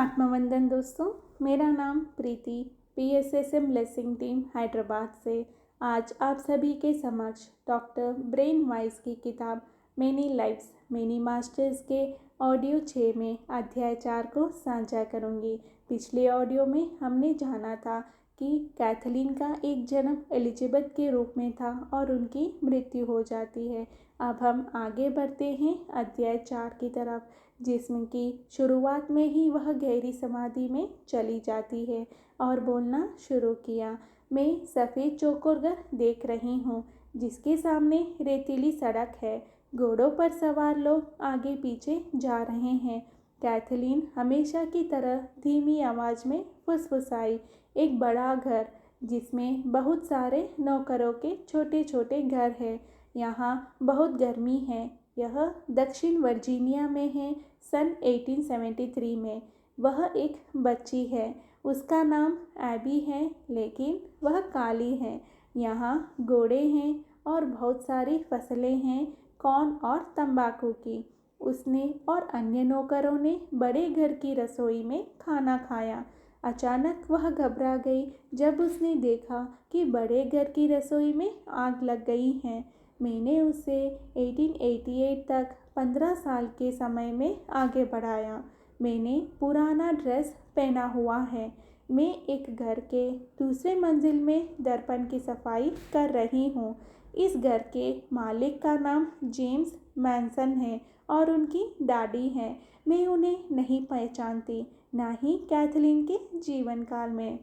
आत्मवंदन दोस्तों। मेरा नाम प्रीति, PSSM लेसिंग टीम हैदराबाद से आज आप सभी के समक्ष डॉक्टर ब्रेन वाइस की किताब मेनी लाइफ्स मेनी मास्टर्स के ऑडियो 6 में अध्याय 4 को साझा करूंगी। पिछले ऑडियो में हमने जाना था कि कैथलीन का एक जन्म एलिजाबेथ के रूप में था और उनकी मृत्यु हो जाती है। अब हम आगे बढ़ते हैं अध्याय 4 की तरफ, जिसमें कि शुरुआत में ही वह गहरी समाधि में चली जाती है और बोलना शुरू किया। मैं सफ़ेद चौकोर देख रही हूँ जिसके सामने रेतीली सड़क है। घोड़ों पर सवार लोग आगे पीछे जा रहे हैं। कैथलीन हमेशा की तरह धीमी आवाज़ में फुसफुसाई, एक बड़ा घर जिसमें बहुत सारे नौकरों के छोटे छोटे घर हैं। यहाँ बहुत गर्मी है। यह दक्षिण वर्जीनिया में है। सन 1873 में वह एक बच्ची है। उसका नाम एबी है, लेकिन वह काली है। यहाँ घोड़े हैं और बहुत सारी फसलें हैं, कॉर्न और तंबाकू की। उसने और अन्य नौकरों ने बड़े घर की रसोई में खाना खाया। अचानक वह घबरा गई जब उसने देखा कि बड़े घर की रसोई में आग लग गई है। मैंने उसे 1888 तक 15 साल के समय में आगे बढ़ाया। मैंने पुराना ड्रेस पहना हुआ है। मैं एक घर के दूसरे मंजिल में दर्पण की सफाई कर रही हूँ। इस घर के मालिक का नाम जेम्स मैनसन है और उनकी दादी है। मैं उन्हें नहीं पहचानती, ना ही कैथलीन के जीवन काल में।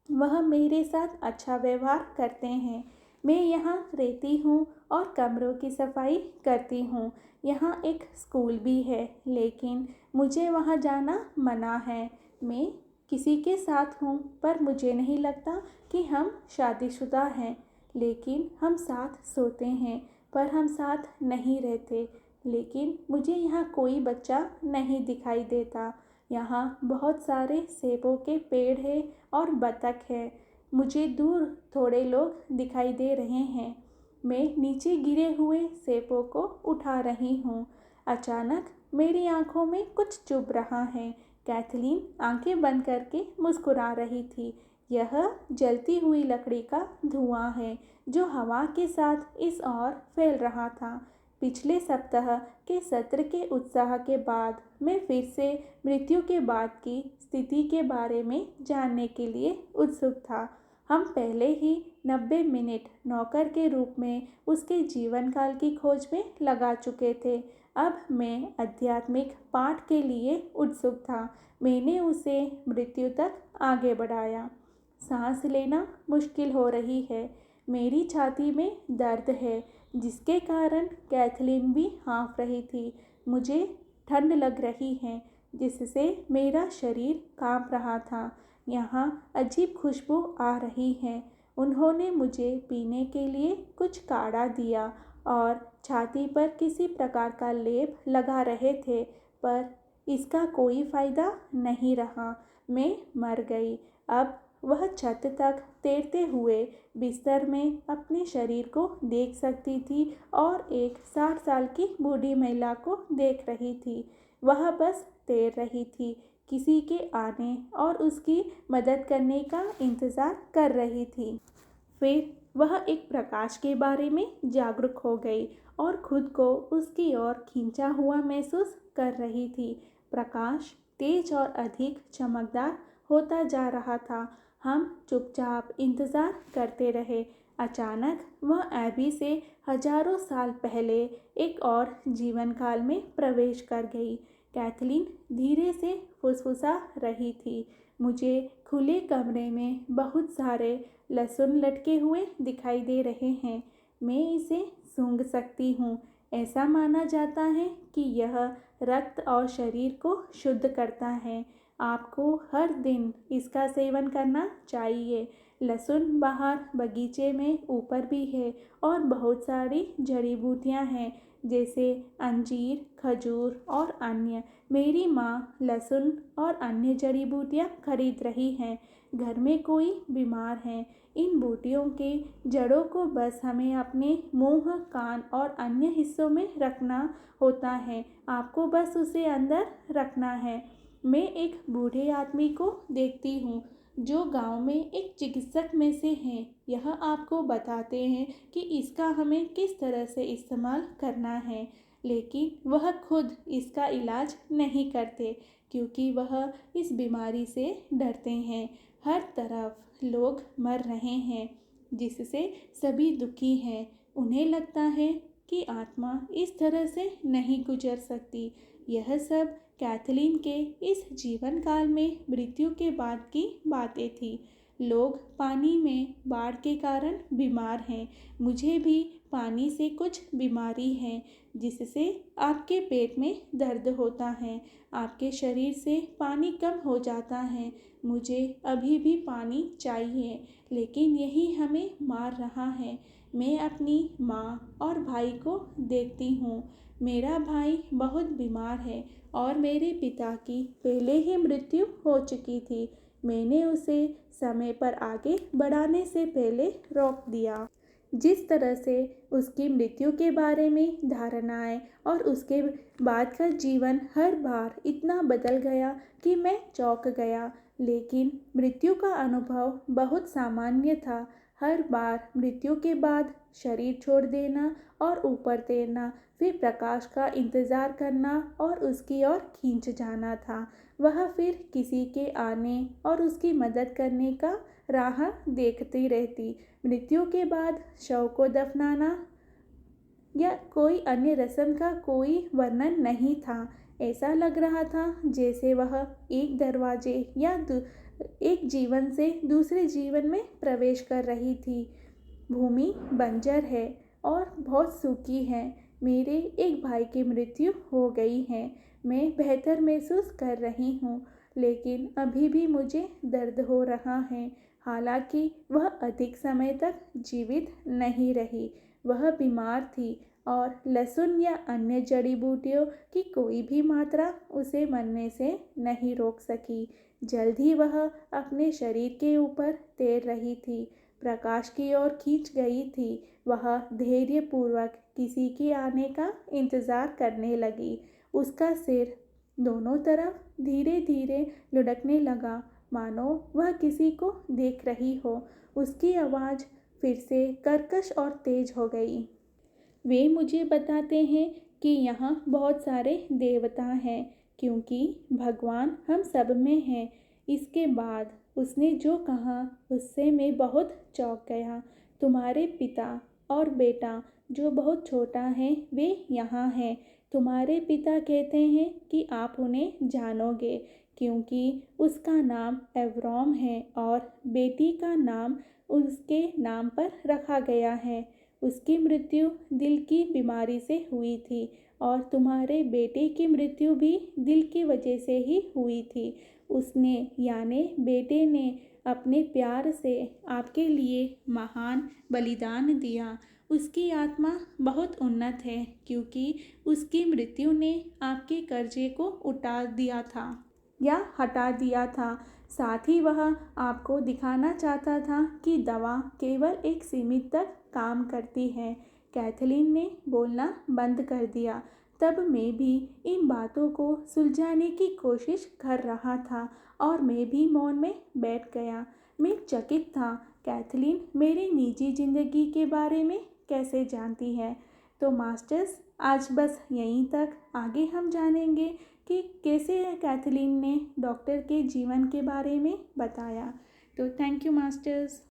वह मेरे साथ अच्छा व्यवहार करते हैं। मैं यहाँ रहती हूँ और कमरों की सफाई करती हूँ। यहाँ एक स्कूल भी है, लेकिन मुझे वहाँ जाना मना है। मैं किसी के साथ हूँ, पर मुझे नहीं लगता कि हम शादीशुदा हैं। लेकिन हम साथ सोते हैं, पर हम साथ नहीं रहते। लेकिन मुझे यहाँ कोई बच्चा नहीं दिखाई देता। यहाँ बहुत सारे सेबों के पेड़ हैं और बतख है। मुझे दूर थोड़े लोग दिखाई दे रहे हैं। मैं नीचे गिरे हुए सेबों को उठा रही हूँ। अचानक मेरी आंखों में कुछ चुभ रहा है। कैथलीन आंखें बंद करके मुस्कुरा रही थी। यह जलती हुई लकड़ी का धुआं है जो हवा के साथ इस ओर फैल रहा था। पिछले सप्ताह के सत्र के उत्साह के बाद मैं फिर से मृत्यु के बाद की स्थिति के बारे में जानने के लिए उत्सुक था। हम पहले ही 90 मिनट नौकर के रूप में उसके जीवन काल की खोज में लगा चुके थे। अब मैं आध्यात्मिक पाठ के लिए उत्सुक था। मैंने उसे मृत्यु तक आगे बढ़ाया। सांस लेना मुश्किल हो रही है। मेरी छाती में दर्द है, जिसके कारण कैथलीन भी हाँफ रही थी। मुझे ठंड लग रही है, जिससे मेरा शरीर कांप रहा था। यहाँ अजीब खुशबू आ रही है। उन्होंने मुझे पीने के लिए कुछ काढ़ा दिया और छाती पर किसी प्रकार का लेप लगा रहे थे, पर इसका कोई फ़ायदा नहीं रहा। मैं मर गई। अब वह छत तक तैरते हुए बिस्तर में अपने शरीर को देख सकती थी और एक 60 साल की बूढ़ी महिला को देख रही थी। वह बस तैर रही थी, किसी के आने और उसकी मदद करने का इंतज़ार कर रही थी। फिर वह एक प्रकाश के बारे में जागरूक हो गई और खुद को उसकी ओर खींचा हुआ महसूस कर रही थी। प्रकाश तेज और अधिक चमकदार होता जा रहा था। हम चुपचाप इंतज़ार करते रहे। अचानक वह एबी से हजारों साल पहले एक और जीवन काल में प्रवेश कर गई। कैथलीन धीरे से फुसफुसा रही थी। मुझे खुले कमरे में बहुत सारे लहसुन लटके हुए दिखाई दे रहे हैं। मैं इसे सूंघ सकती हूँ। ऐसा माना जाता है कि यह रक्त और शरीर को शुद्ध करता है। आपको हर दिन इसका सेवन करना चाहिए। लहसुन बाहर बगीचे में ऊपर भी है और बहुत सारी जड़ी बूटियाँ हैं, जैसे अंजीर, खजूर और अन्य। मेरी माँ लहसुन और अन्य जड़ी बूटियाँ खरीद रही हैं। घर में कोई बीमार है। इन बूटियों के जड़ों को बस हमें अपने मुंह, कान और अन्य हिस्सों में रखना होता है। आपको बस उसे अंदर रखना है। मैं एक बूढ़े आदमी को देखती हूँ जो गांव में एक चिकित्सक में से हैं। यह आपको बताते हैं कि इसका हमें किस तरह से इस्तेमाल करना है, लेकिन वह खुद इसका इलाज नहीं करते क्योंकि वह इस बीमारी से डरते हैं। हर तरफ लोग मर रहे हैं जिससे सभी दुखी हैं। उन्हें लगता है कि आत्मा इस तरह से नहीं गुजर सकती। यह सब कैथलीन के इस जीवन काल में मृत्यु के बाद की बातें थी। लोग पानी में बाढ़ के कारण बीमार हैं। मुझे भी पानी से कुछ बीमारी है जिससे आपके पेट में दर्द होता है, आपके शरीर से पानी कम हो जाता है। मुझे अभी भी पानी चाहिए, लेकिन यही हमें मार रहा है। मैं अपनी माँ और भाई को देखती हूँ। मेरा भाई बहुत बीमार है और मेरे पिता की पहले ही मृत्यु हो चुकी थी। मैंने उसे समय पर आगे बढ़ाने से पहले रोक दिया। जिस तरह से उसकी मृत्यु के बारे में धारणाएं और उसके बाद का जीवन हर बार इतना बदल गया कि मैं चौंक गया। लेकिन मृत्यु का अनुभव बहुत सामान्य था। हर बार मृत्यु के बाद शरीर छोड़ देना और ऊपर तैरना, फिर प्रकाश का इंतज़ार करना और उसकी ओर खींच जाना था। वह फिर किसी के आने और उसकी मदद करने का राह देखती रहती। मृत्यु के बाद शव को दफनाना या कोई अन्य रस्म का कोई वर्णन नहीं था। ऐसा लग रहा था जैसे वह एक दरवाजे या एक जीवन से दूसरे जीवन में प्रवेश कर रही थी। भूमि बंजर है और बहुत सूखी है। मेरे एक भाई की मृत्यु हो गई है। मैं बेहतर महसूस कर रही हूँ, लेकिन अभी भी मुझे दर्द हो रहा है। हालांकि वह अधिक समय तक जीवित नहीं रही। वह बीमार थी और लहसुन या अन्य जड़ी बूटियों की कोई भी मात्रा उसे मरने से नहीं रोक सकी। जल्द ही वह अपने शरीर के ऊपर तैर रही थी, प्रकाश की ओर खींच गई थी। वह धैर्यपूर्वक किसी के आने का इंतज़ार करने लगी। उसका सिर दोनों तरफ धीरे धीरे लुढ़कने लगा, मानो वह किसी को देख रही हो। उसकी आवाज़ फिर से कर्कश और तेज हो गई। वे मुझे बताते हैं कि यहाँ बहुत सारे देवता हैं क्योंकि भगवान हम सब में हैं। इसके बाद उसने जो कहा उससे मैं बहुत चौंक गया। तुम्हारे पिता और बेटा जो बहुत छोटा है वे यहाँ हैं। तुम्हारे पिता कहते हैं कि आप उन्हें जानोगे क्योंकि उसका नाम एवरोम है और बेटी का नाम उसके नाम पर रखा गया है। उसकी मृत्यु दिल की बीमारी से हुई थी और तुम्हारे बेटे की मृत्यु भी दिल की वजह से ही हुई थी। उसने यानी बेटे ने अपने प्यार से आपके लिए महान बलिदान दिया। उसकी आत्मा बहुत उन्नत है क्योंकि उसकी मृत्यु ने आपके कर्जे को उठा दिया था या हटा दिया था। साथ ही वह आपको दिखाना चाहता था कि दवा केवल एक सीमित तक काम करती है। कैथलीन ने बोलना बंद कर दिया। तब मैं भी इन बातों को सुलझाने की कोशिश कर रहा था और मैं भी मौन में बैठ गया। मैं चकित था। कैथलीन मेरी निजी जिंदगी के बारे में कैसे जानती है? तो मास्टर्स, आज बस यहीं तक। आगे हम जानेंगे कि कैसे कैथलीन ने डॉक्टर के जीवन के बारे में बताया। तो थैंक यू मास्टर्स।